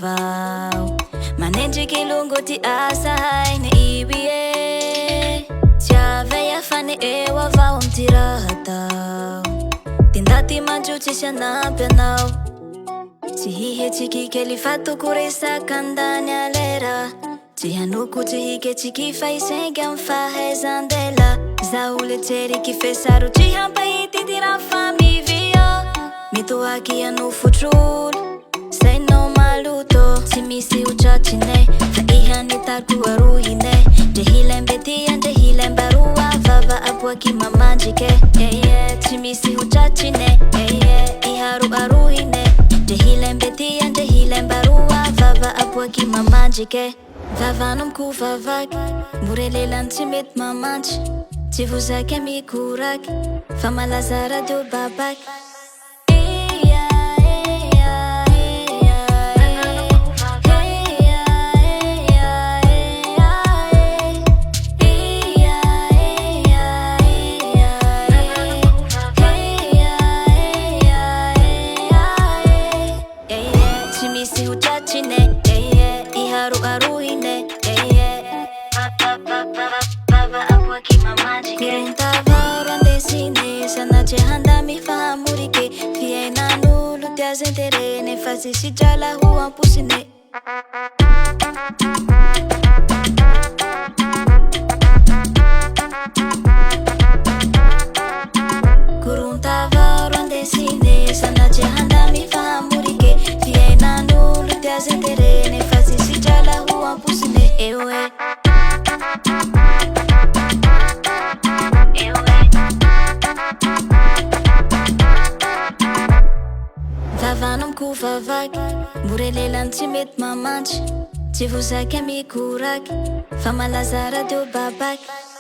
vaovao manendriky longo ty asa hainy iby e tsy avy afany eo avao amy ty raha atao ty ndaty mandro tsisy anampy anao tsy hihetsiky kely fa toko resaky andany alera tsy hanoko tsy hiketsiky fa isengy amy fahaizandela zaho letseriky fesarotsy hampahity ty raha fa mivio mitoaky ano fotrolo sainao maloto tsy misy hotratrine fa ihanitariko arohine ndre hilembe tia ndre hilembe aroa vava aboaky mamandrike tsy misy hotratrine iharo arohine ndre hilembe tia ndre hilembe aroa vava aboaky mamandrike vavanamko vavaky morelelany tsy mety mamantry tsy vozaky amikoraky fa malaza radio babaky tsy misy hotratrine iharo arohine vava aboaky mamandrike kurintavaro andesine sanatsy handamy fahamorike fiainan'olo tiazenterene fa sisy drala ho amposine kurintavaro andesine sanatsy handamy fahamorike fiainan'olo tiazenterene fa sisy drala ho amposine eoe vavanamko vavaky morelelany tsy mety mamantry tsy vozaky amikoraky fa malaza radio babaky